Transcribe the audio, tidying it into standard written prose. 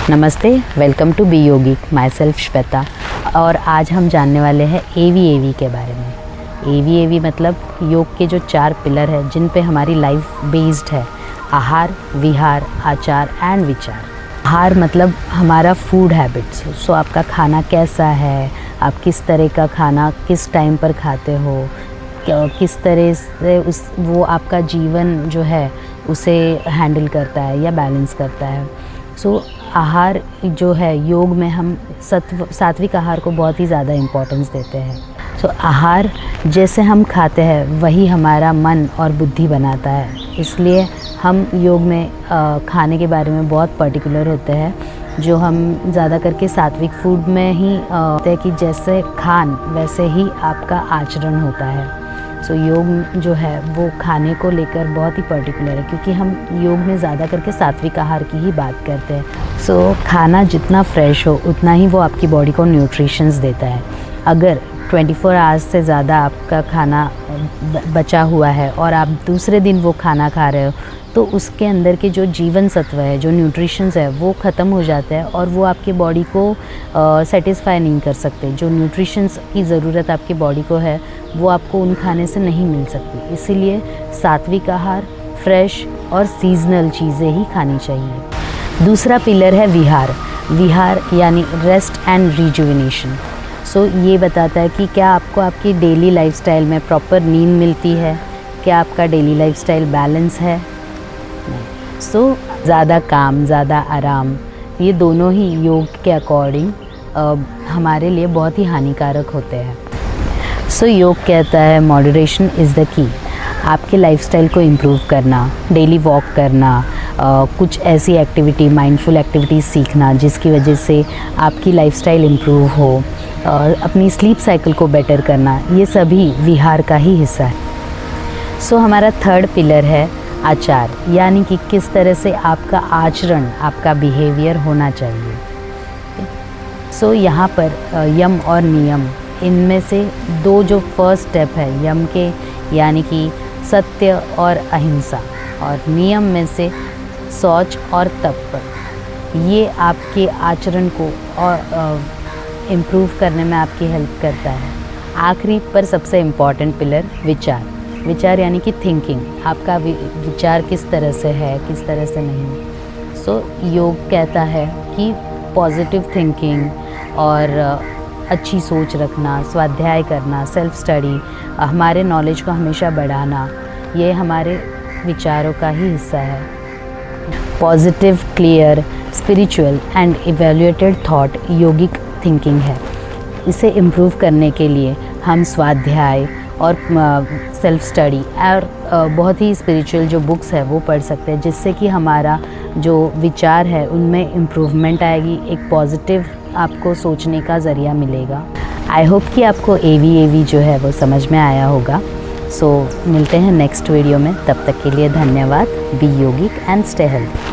नमस्ते, welcome to be yogic. Myself Shweta. और आज हम जानने वाले हैं AVAV के बारे में। AVAV मतलब योग के जो 4 पिलर हैं जिन पे हमारी लाइफ बेस्ड है। आहार, विहार, आचार एंड विचार। आहार मतलब हमारा फूड हैबिट्स। सो आपका खाना कैसा है, आप किस तरह का खाना किस टाइम पर खाते हो, किस तरह से वो आपका जीवन जो है उसे हैंडल करता है या बैलेंस करता है। सो आहार जो है, योग में हम सात्विक आहार को बहुत ही ज़्यादा इम्पोर्टेंस देते हैं। सो आहार जैसे हम खाते हैं वही हमारा मन और बुद्धि बनाता है। इसलिए हम योग में खाने के बारे में बहुत पर्टिकुलर होते हैं, जो हम ज़्यादा करके सात्विक फूड में ही होते हैं कि जैसे खान वैसे ही आपका आचरण होता है। सो योग जो है वो खाने को लेकर बहुत ही पर्टिकुलर है, क्योंकि हम योग में ज़्यादा करके सात्विक आहार की ही बात करते हैं। सो खाना जितना फ्रेश हो उतना ही वो आपकी बॉडी को न्यूट्रिशंस देता है। अगर 24 आवर्स से ज़्यादा आपका खाना बचा हुआ है और आप दूसरे दिन वो खाना खा रहे हो, तो उसके अंदर के जो जीवन सत्व है, जो न्यूट्रिशंस है, वो ख़त्म हो जाता है और वो आपके बॉडी को सेटिस्फाई नहीं कर सकते। जो न्यूट्रिशंस की ज़रूरत आपकी बॉडी को है वो आपको उन खाने से नहीं मिल सकती। इसीलिए सात्विक आहार, फ्रेश और सीजनल चीज़ें ही खानी चाहिए। दूसरा पिलर है विहार। विहार यानी रेस्ट एंड रिजुविनेशन। सो ये बताता है कि क्या आपको आपकी डेली लाइफस्टाइल में प्रॉपर नींद मिलती है, क्या आपका डेली लाइफस्टाइल बैलेंस है। सो ज़्यादा काम, ज़्यादा आराम, ये दोनों ही योग के अकॉर्डिंग हमारे लिए बहुत ही हानिकारक होते हैं। सो योग कहता है मॉडरेशन इज़ द की। आपके लाइफस्टाइल को इम्प्रूव करना, डेली वॉक करना, कुछ ऐसी एक्टिविटी, माइंडफुल एक्टिविटीज़ सीखना जिसकी वजह से आपकी लाइफस्टाइल इम्प्रूव हो, और अपनी स्लीप साइकिल को बेटर करना, ये सभी विहार का ही हिस्सा है। सो हमारा थर्ड पिलर है आचार, यानी कि किस तरह से आपका आचरण, आपका बिहेवियर होना चाहिए। सो यहाँ पर यम और नियम, इनमें से 2 जो फर्स्ट स्टेप है यम के, यानी कि सत्य और अहिंसा, और नियम में से शौच और तप, ये आपके आचरण को और इम्प्रूव करने में आपकी हेल्प करता है। आखिरी पर सबसे इम्पॉर्टेंट पिलर विचार। विचार यानी कि थिंकिंग, आपका विचार किस तरह से है, किस तरह से नहीं। सो योग कहता है कि पॉजिटिव थिंकिंग और अच्छी सोच रखना, स्वाध्याय करना, सेल्फ स्टडी, हमारे नॉलेज को हमेशा बढ़ाना, ये हमारे विचारों का ही हिस्सा है। Positive, clear, spiritual and evaluated thought yogic thinking है। इसे इम्प्रूव करने के लिए हम स्वाध्याय और सेल्फ स्टडी और बहुत ही स्पिरिचुअल जो बुक्स है वो पढ़ सकते हैं, जिससे कि हमारा जो विचार है उनमें इम्प्रूवमेंट आएगी, एक पॉजिटिव आपको सोचने का ज़रिया मिलेगा। आई होप कि आपको AVAV जो है वो समझ में आया होगा। सो मिलते हैं नेक्स्ट वीडियो में, तब तक के लिए धन्यवाद। Be yogic and stay healthy.